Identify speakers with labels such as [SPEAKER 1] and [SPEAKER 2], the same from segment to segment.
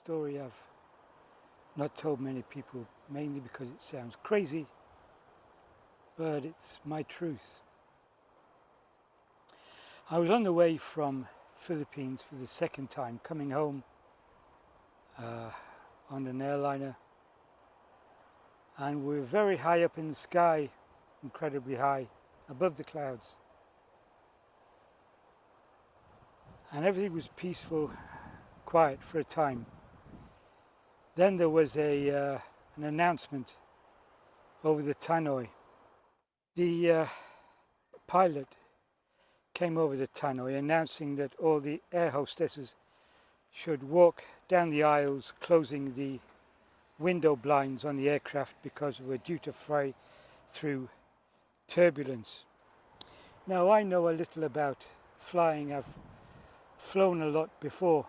[SPEAKER 1] story I've not told many people, mainly because it sounds crazy, but it's my truth. I was on the way from Philippines for the second time, coming home on an airliner, and we were very high up in the sky, incredibly high, above the clouds. And everything was peaceful, quiet for a time. Then there was an announcement over the tannoy. The pilot came over the tannoy announcing that all the air hostesses should walk down the aisles, closing the window blinds on the aircraft because we're due to fly through turbulence. Now, I know a little about flying. I've flown a lot before.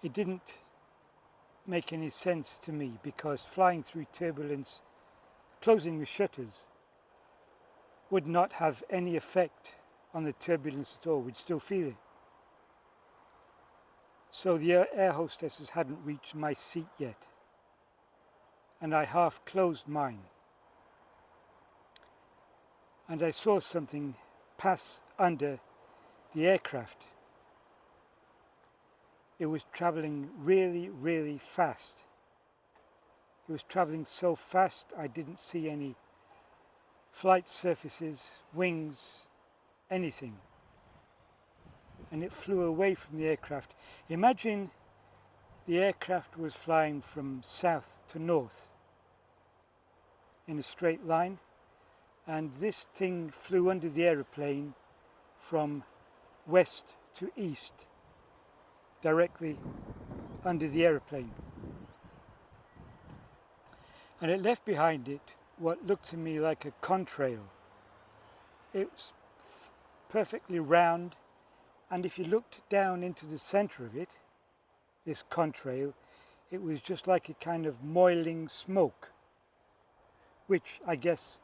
[SPEAKER 1] It didn't make any sense to me because flying through turbulence, closing the shutters, would not have any effect on the turbulence at all. We'd still feel it. So the air hostesses hadn't reached my seat yet, and I half closed mine. And I saw something pass under the aircraft. It was traveling really, really fast. It was traveling so fast I didn't see any flight surfaces, wings, anything. And it flew away from the aircraft. Imagine the aircraft was flying from south to north in a straight line, and this thing flew under the aeroplane from west to east, directly under the aeroplane. And it left behind it what looked to me like a contrail. It was perfectly round, and if you looked down into the center of it, this contrail, it was just like a kind of moiling smoke, which I guess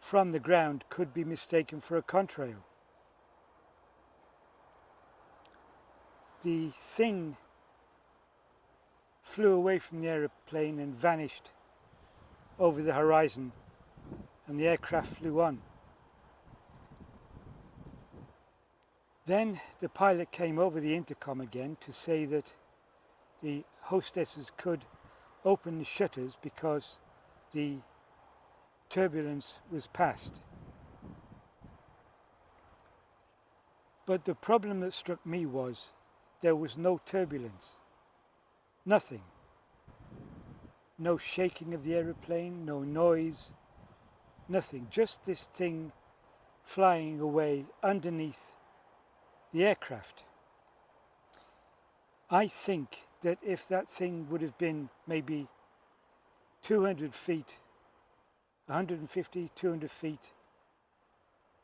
[SPEAKER 1] from the ground could be mistaken for a contrail. The thing flew away from the aeroplane and vanished over the horizon, and the aircraft flew on. Then the pilot came over the intercom again to say that the hostesses could open the shutters because the turbulence was past. But the problem that struck me was there was no turbulence, nothing. No shaking of the aeroplane, no noise, nothing. Just this thing flying away underneath the aircraft. I think that if that thing would have been maybe 200 feet, 150, 200 feet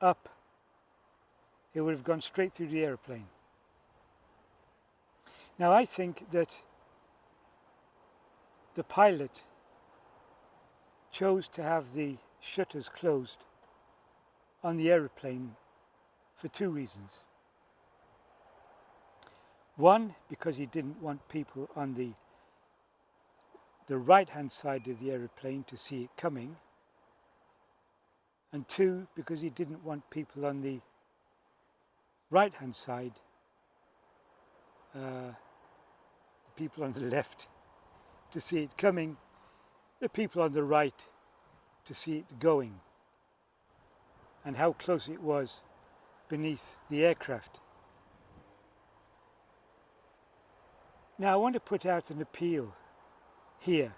[SPEAKER 1] up, it would have gone straight through the aeroplane. Now I think that the pilot chose to have the shutters closed on the aeroplane for two reasons. One, because he didn't want people on the right hand side of the aeroplane to see it coming, and two, because he didn't want people on the right hand side, the people on the left to see it coming, the people on the right to see it going, and how close it was beneath the aircraft. Now I want to put out an appeal here.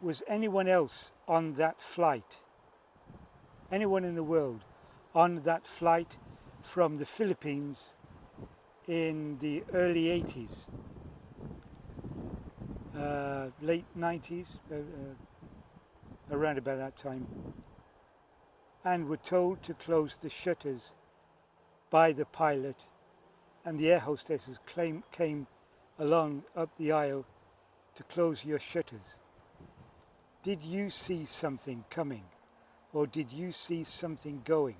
[SPEAKER 1] Was anyone else on that flight, anyone in the world on that flight from the Philippines in the early 80s? Late 90s, around about that time, and were told to close the shutters by the pilot, and the air hostesses came along up the aisle to close your shutters. Did you see something coming, or did you see something going?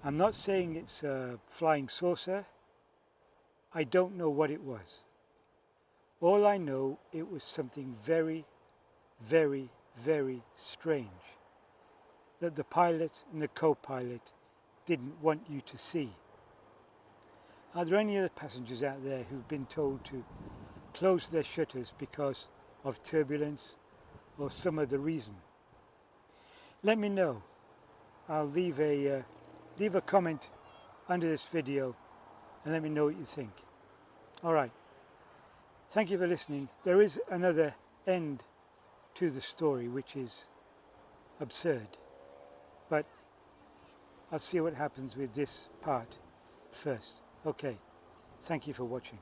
[SPEAKER 1] I'm not saying it's a flying saucer. I don't know what it was. All I know, it was something very, very, very strange that the pilot and the co-pilot didn't want you to see. Are there any other passengers out there who've been told to close their shutters because of turbulence or some other reason? Let me know. I'll leave a comment under this video and let me know what you think. Alright, thank you for listening. There is another end to the story which is absurd, but I'll see what happens with this part first. Okay, thank you for watching.